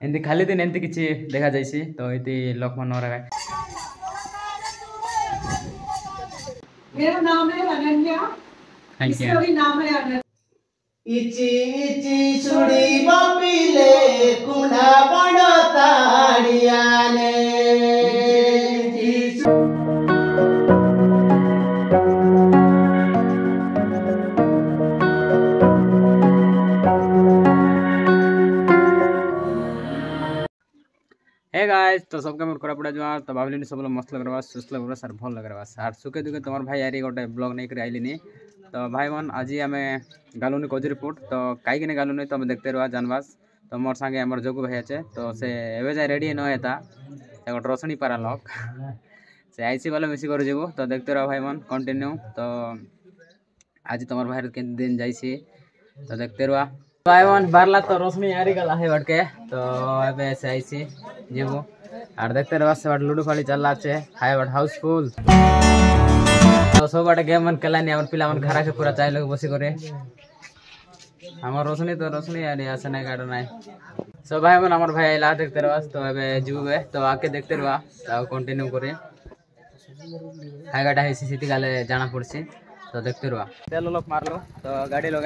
एमती खाली दिन एमती किसी देखा जाइए तो ये लोकमान रहा। मेरा नाम है अनन्या। इसका भी नाम है अनन्या। इची इची सुड़ी बपिले कुंडा बड़ ताड़ियाने हे गाइस तो सबके मोर करा पड़ा जो तो भावलिनी सब लोग मस्त लग रहा सुस्त लग रहा सर भल लग रहा सर सुखे दुखे तुम्हार भाई यारी गोटे ब्लॉग नहीं कर आइलिनी तो भाई मन आज आम गालुनी कोजी रिपोर्ट तो कहीं गालुनी तो देखते रहा जानवास तो मोर संगे आम जोगू भाई अच्छे तो से एवं जाए रेडी न होता गोटे रसणी पारा लक से आईसी वाले मिसी कर जीव तो देखते रहो भाई मन कंटिन्यू तो आज तुम्हार भाई के दिन जाइए तो देखते रहा भाई मन बारला तो रोशनी यारी गला है बटके तो ए से आईसी जीव और देखते रहो से लूडो फाड़ी चल हाई बट हाउसफुल तो सब बाटे गेम मन खेलानी आम पिला मन खरा के पूरा चाय लोग बसी करे हमार रोशनी तो रोशनी यानी आसे नहीं गाड़ ना सब भाई मन हमार भाई ला देखते रहो तो ए जीव तो आके देखते रहा तो कंटिन्यू करे हाई गाड़ा है सीसी गाले जाना पड़सी तो देखते रहा तेल लोग मार लो तो गाड़ी लोग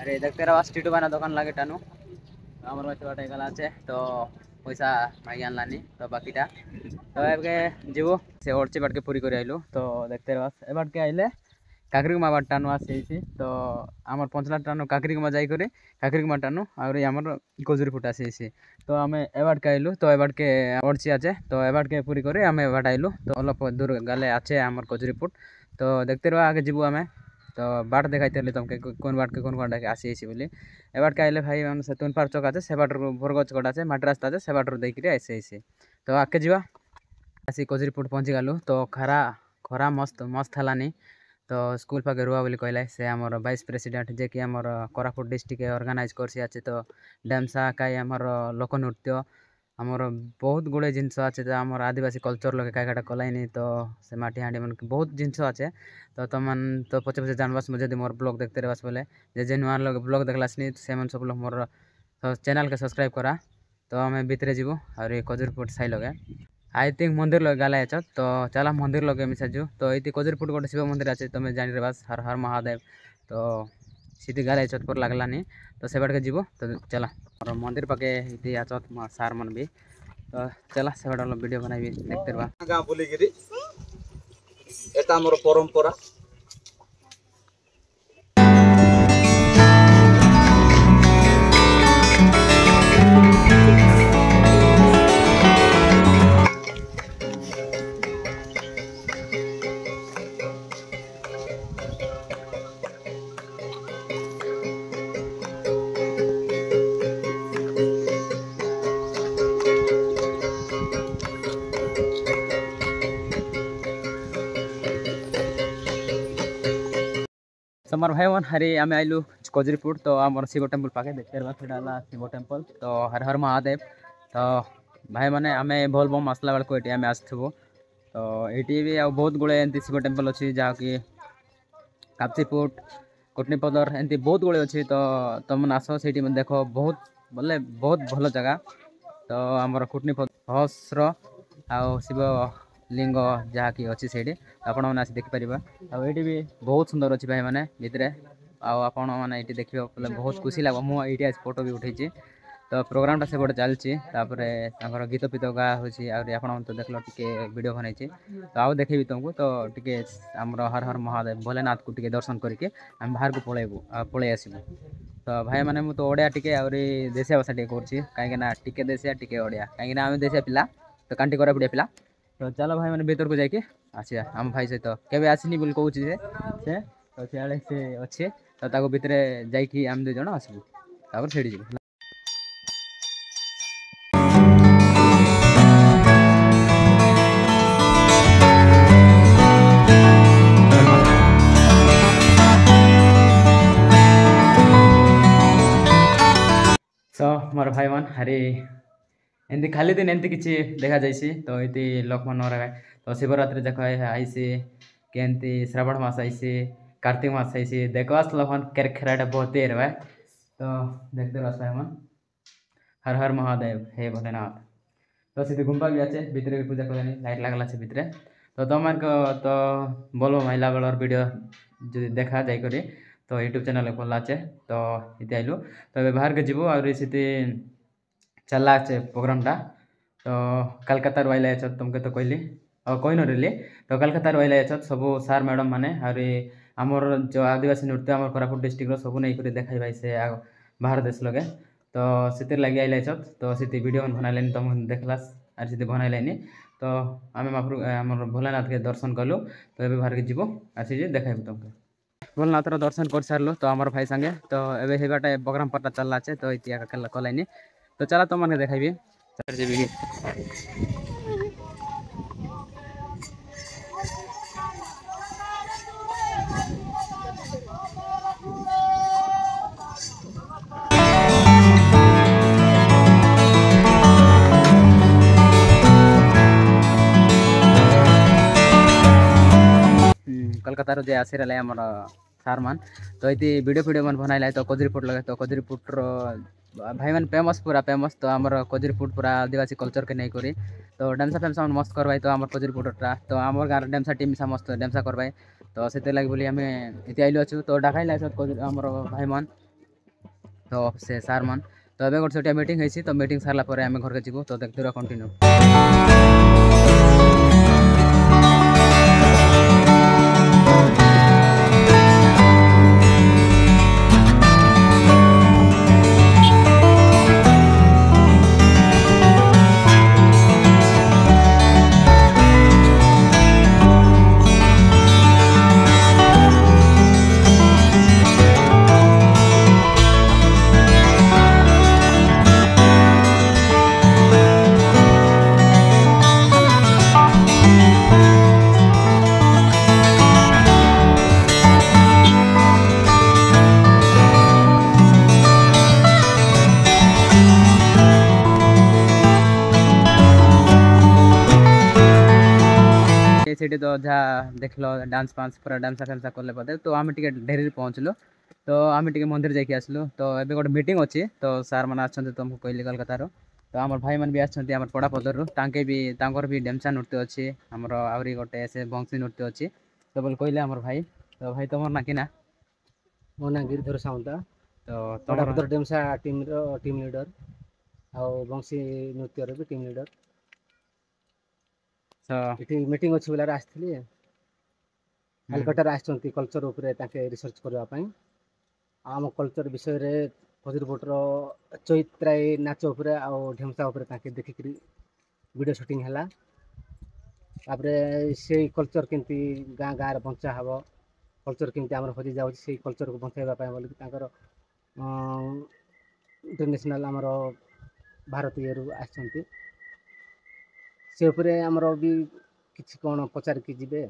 अरे देखते रहा स्ट्रीट बाना दुकान लगे टानू हमारे बच्चे बाटे गला तो पैसा मांगी आनलानी तो बाकीटा तो एबके जीव से ओरची बाटके पूरी कर आइलु तो देखते रहा ए बाटके आइले काकरीमा बाट टानु आसी तो आमर पंचला टानु काकरीमा जाई करे काकरीमा टानु और आमर कोजुरी फुट आसी तो आम ए बाटके आइलु तो ए बाटके ओरची आचे तो ए बाटके पूरी करे आम ए बाट आइलु तो अल्प दूर गाले आचे आमर कोजुरी फुट तो देखते रहा आगे जीवु आम तो बाट देखाई तुमके कौन बाट के कौन कौन आसी बोली ए बाट के आइले भाई मान से तुन पार चौक आचे से बाट भोरगच गड़ आचे माटी रास्ता आचे से बाट देखिए आसी तो आगे जीवा आसी कोजरी पुट पहुँची गलु तो खरा खरा मस्त मस्त हलानी तो स्कूल पाके रुआ बोली कहला से आमर वाइस प्रेसिडेंट जे कि आमर कोरापुट डिस्ट्रिक्ट ऑर्गेनाइज करसी आचे तो डांसा काई आमर लोकनृत्य आमर बहुत गुड़े जिनस अच्छे तो आमर आदिवासी कल्चर लोग कईटा कलाइनी तो से माटी हाँडी मन बहुत जिनस अच्छे तो तुम तो पचे पचे जानवास मुझे मोर ब्लॉग देखते रहास बोले जे नुआ लोग ब्लॉग देखलासनी से सब लोग मोर चैनल के सब्सक्राइब करा तो आम भितर जीव और ये कोजरपुट साई लगे आई थिंक मंदिर लगे गाला तो चला मंदिर लगे मिसा जू तो ये कोजरपुट गोटे शिव मंदिर अच्छे तुम्हें जानी रहास हर हर महादेव तो सीधी गाला पर लगलानी तो से बाटे जीव तो चला और मंदिर पाके इति आचत सार मन भी तो चला से बाटे वीडियो बनाई देखते रहा गाँ बुलिगिरी एटा मोर परंपरा समर भाई मन हरी आम आइलु कोजरीपुर तो आम शिव टेम्पल पाके देखते रहा शिव टेम्पल तो हर हर महादेव तो भाई मैंने आम भोल बम आसला बेलू ये आम आसबू तो ये भी आ बहुत गुड़े एमती शिव टेम्पल अच्छी जहाँकि कापसीपुट कोटनीपदर एमती बहुत गुड़े अच्छी तो तुम आस से देख बहुत बोले बहुत भल जगह तो आमर कोटनीपद सहस्र आ शिव लिंग जहाँकि अच्छी से आपण मैंने आसी देखिपर आईटी भी बहुत सुंदर अच्छी भाई मैंने भितर आपण मैंने ये देखिए बोले बहुत खुशी लगे मुझे फोटो भी उठे तो प्रोग्राम टा से गोटे चलती गीत पीत गा हो तो देख लो टे वीडियो बनई तो आउ देखेबी तुमको तो टे आमर हर हर महादेव भोलेनाथ को टे दर्शन करके आम बाहर को पलि आसबू तो भाई मैंने मुझे तो ओडिया टे आहरी देशिया भाषा टे कहीं टे देशिया टे ओडिया कहीं आम देशिया पिला तो कांटी करा पड़िया पिला तो चलो भाई मैंने भीतर को जाके आसिया आम भाई सहित केवे आसनी बोली कहूँ से तो सियाड़े से अच्छे तो भितर जाकि आम 2 जन आसबू तापर छेड़ी जीव सो मोर भाई मन हरी एमती खाली दिन एमती किसी देखा जाइए तो ये लोकमान रहा तो शिवरात्रि देख आईसी कि एमती श्रावण मास आईसी कार्तिक मास आईसी देखवास लोकमान खेराटा बहुत ही रहा तो देखते रह मन हर हर महादेव हे भोलेनाथ। तो सीधे गुम्बा भी आछे भितरे भी पूजा करनी लाइट लागला छे भितरे। तो तुम तो बोलो महिला बेलर वीडियो जो देखा जाई करी तो यूट्यूब चैनल खोला छे तो इते आइलु तो एबे बाहर के जीवो और सीधे चलला छे प्रोग्रामटा। तो कलकत्ता वाइला छ तुमके तो कहली और कोई न रिली तो कलकत्ता वाइला छ सब सार मैडम माने और आमर जो आदिवासी नृत्य आमर कोरापुट डिस्ट्रिक्ट रो सब नहीं देखाई भाई से बाहर देश लगे तो सीते लगे आइले छ तो सीते वीडियो बनाइलेनी तुम देखलास और सीते बनाइलेनी तो आम आमर भोलेनाथ के दर्शन कलु तो ये बाहर के जीव आसी देखाइबू तुमके भोलेनाथ दर्शन कर सारू तो आमर भाई संगे तो ये हेबाटे प्रोग्राम पट्टा चलला छे तो इतिया कलाइनी तो चला तुम मैंने देखाइबी कलकत्ता जे आसी रहा आम सार मान तो ये वीडियो मन बनाइला तो कोजरीपुट लगे तो कोजरीपुट भाई मन फेमस पूरा फेमस तो आमर कोजरीपुट पूरा आदिवासी कल्चर के नहीं करी तो डांसा फेमसा मस्त करवाई तो आमर कोजरीपुटा तो आमर गाँव डांसा टीम सा मस्त डांसा करवाई तो से लगे बोली आम इतने आइलु अच्छु तो डाकाइला आमर भाई मन तो से सार मन तो ए गोटे मीटिंग है तो मीटिंग सारा आम घर के जीवु तो देखते रह कंटिन्यू सीटी तो जहाँ देख लो डांस फांस पूरा डांसा फेमसा कले पदे तो आम टे ढेरी पहुँचलु तो आम टे मंदिर जाकि आसलु तो ये गोटे मीटिंग अच्छी तो सार मैंने आछंते तुमको कहली कलकत्तार तो आम भाई मैंने भी आछंते आम पड़ापदर तांके भी डेमसा नृत्य अच्छी आमर आहरी गोटे से बंशी नृत्य अच्छी तो बोले कहले आमर भाई तो भाई तुम ना कि ना मो ना गिरधर साउंता तो पड़ापदर डेमसा टीम लीडर आउ बंशी नृत्य भी टीम लीडर ये मीटिंग अच्छी बेलार आसती कलकत्ता आसती कल्चर उपरे रिसर्च करने आम कल्चर विषय रे कोजरीपुटर चैत्राई नाच उपरे आउ ढेमसा उपरे देखिक वीडियो शूटिंग है से कल्चर केमती गाँ गाँव बंचा हम कल्चर केमती आम हजि जाऊँ से कल्चर को बचाइवाई बोल इंटरनेशनल आमर भारतीय आसती से आमर भी किसी कौन पचार की जीवे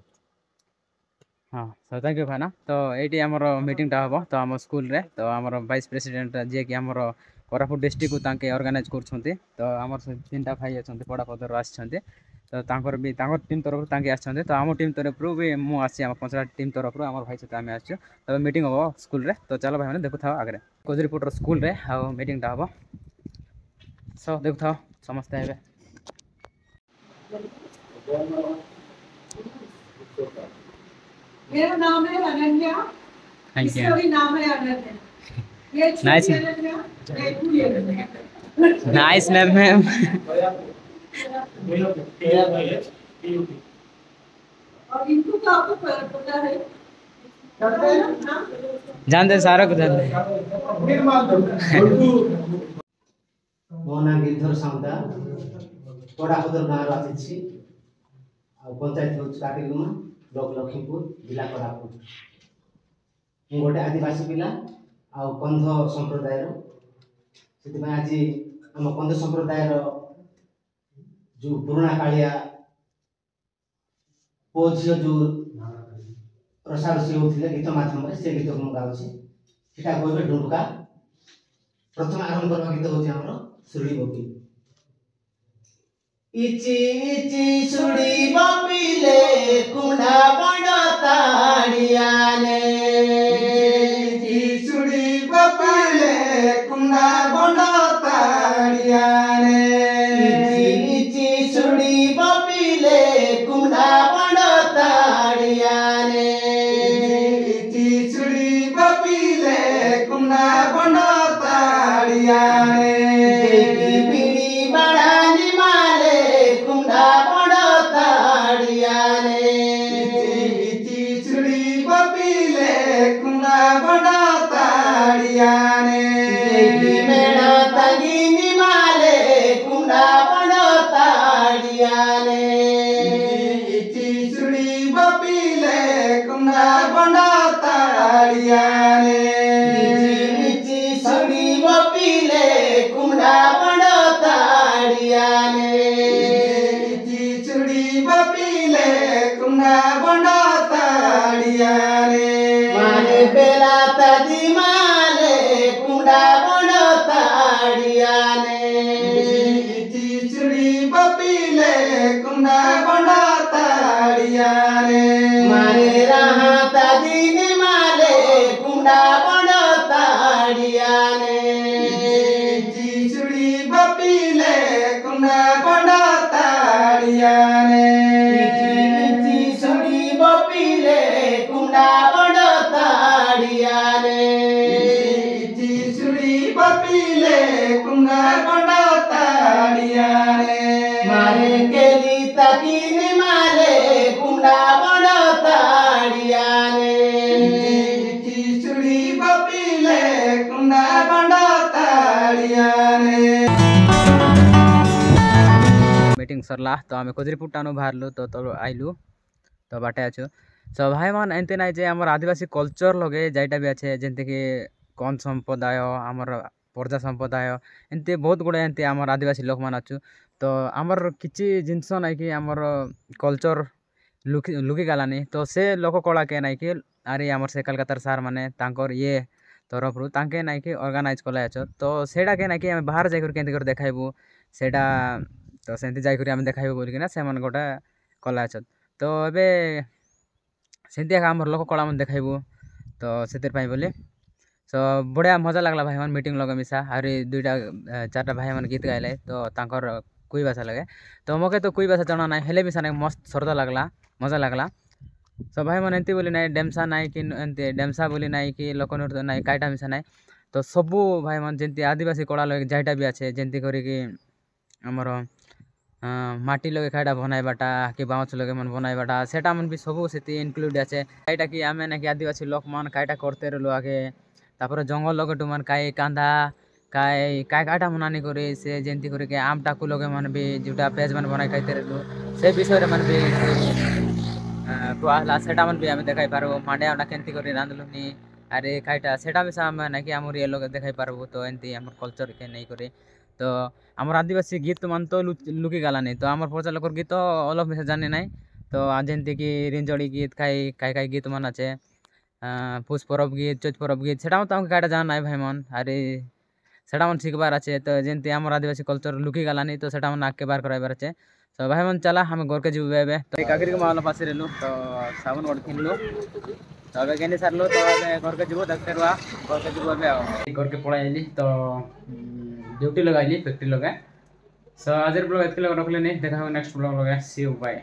हाँ सो थैंक यू भाईना तो ये आमर मीटिंगटा हम तो आम स्कूल रे तो आमर वाइस प्रेसिडेंट जी कि आमर कोरापुट डिस्ट्रिक्ट को तांके ऑर्गेनाइज कर तो आमर 3टा भाई अच्छा पड़ापदर आसछन्ते तो तांकर भी तांकर टीम तरफ तांके आसछन्ते तो आम टीम तरफ भी मु आसी आम 5टा टीम तरफ आमर भाई सहित आम आसछु तो मीटिंग हम स्कूल रे तो चलो भाई मैंने देखु था आगे कोजरीपुटर स्कूल रे आ मीटिंगटा हम सो देखु था समस्ते आबे मेरा नाम है अनन्या। थैंक इसका भी नाम है अनन्या। ये Nice. नाइस मैम और इनको तो आपको पता है जानते सारा कुछ जानते मो ना गिरधर साउंता पड़ापदर गाँव आसी पंचायत हूँ काटिलुमा ब्लॉक लखीमपुर जिला कोरापुट मु गोटे आदिवासी पिला आ कंध संप्रदाय से आज आम कंध संप्रदाय जो पुराणा कालिया पो झी जो रसारसी होते गीत मध्यम से गीत को गाँची सीटा कहे डुडुका प्रथम आरंभ करवा गीत हूँ आम सुरड़ी बपी इची इची सुड़ी बपिले कुंडा बड़ ताड़ियाने इची सुड़ी बपिले कुंडा बड़ ताड़ियाने कुंडा बंडा ताड़ियाने बीड़ी बड़ानी माले कुंडा बंडा ताड़ियाने चिचड़ी बपीले कुंडा बंडा ताड़ियाने मेड़ा तगिनी माले कुंडा बंडा ताड़ियाने चिचड़ी बपीले कुंडा बंडा ताड़ियाने चिचड़ी बपीले कुंडा बंडा ताड़ियाने चिचड़ी बपीले कुंडा बंडा ताड़ियाने माने बेला तदी माले कुंडा बंडा ताड़ियाने चिचड़ी बपीले कुंडा बंडा ताड़ियाने माने रहा तदी माले कुंडा बंडा ताड़ियाने चिचड़ी बपीले कुंडा बंडा ताड़ियाने चिचड़ी बपीले कुंडा बंडा ताड़ियाने चिचड़ी बपीले कुंडा बंडा ताड़ियाने मारे केली तकीनी माले कुंडा बंडा ताड़ियाने चिचड़ी बपीले कुंडा बंडा ताड़ियाने मीटिंग सरला तो आम कोजरीपुर टाणु बाहरलु तो आइलु तो बाटे अच्छु सो भाई मान एमती ना जे आमर आदिवासी कल्चर लगे जाइटा भी अच्छे जमती कि कौन संप्रदाय आमर पर्जा संप्रदाय एमती बहुत गुड़े एमती आमर आदिवासी लोक मान अच्छु तो आमर किछि जिनस ना कि आमर कल्चर लुकी गलानी तो से लोक कला के ना कि अरे आमर से कलकत्तार सार माने तांकर ये तरफ रु तांके ना कि ऑर्गेनाइज कला अच्छ तो सेटा के ना कि आम बाहर जाकर केंती कर देखाइबु सेटा तो सेमती जाकर आम देखाइबु बोलिकिना से मन गोटे कला अच्छ तो एबे सेमती आमर लोक कला मन देखाइबु तो सेतिर पाई बोली सो बढ़िया मजा लगला भाई मन मीटिंग लगे मिसा आरी दुईटा चारटा भाई मन गीत गाइले तो तांकर कुई भाषा लगे तो मोके तो कुई भाषा जना ना हेले भी साने मस्त सरदा लगला मजा लगला सो भाई मन एंती बोली नाई डेमसा नाई कि एंती डेमसा बोली नाई कि लोकनृत्य नाई काईटा मिसा नाई तो सबू भाई मन जेंती आदिवासी कला लगे जाइटा भी अच्छे जेंती करी कि हमर माटी लगे खाइटा बनाइबाटा कि बाउंस लगे मन बनाइबाटा सेटा मन भी सबू सेती इनक्लूड अच्छे काईटा कि आमे ना कि आदिवासी लोक मन काईटा करते रहलु आगे तापर जंगल लगे टू मन काई कांदा काई काईटा मनानी करे से जेंती करे कि आम टाकू लगे मन भी जुटा पेज मन बनाई खाइते रहलु से विषय रे मन भी कुआला सेटा मन भी आमे देखाई पारबो मांडे आना केंती करे रांदलुनी अरे काईटा सेटा भी साम ना कि आमर ये लोग देखाई पारबो तो एंती आमर कल्चर के नहीं करे तो आमर आदिवासी गीत मन तो लुकी गला नहीं तो आमर पर्जा लोकर गीत अलग में जाने नहीं तो जेंती कि रिंजड़ी गीत काई गीत मन अच्छे पुष परब गीत चौथ परब गीत सेटा मन तो हमके काईटा जान नाई भाई मन अरे सेटा मन शिखबार अच्छे तो जेंती आमर आदिवासी कल्चर लुकी गला नहीं तो सेटा मन आके बार कराइबार अच्छे तो भाई मन चला हमें घर के जीव बेबे तो काकरी के माल पास रेलु तो साबुन गोट किनलु तो अबे गेनी सारलु तो अबे घर के जीव देखतेरवा घर के जीव अबे घर के पळा आइली तो ड्यूटी लगाइली फैक्ट्री लगे सो आज ब्लॉग एतके लगे रखले नहीं देखा नेक्स्ट ब्लॉग लगे सी यू बाय।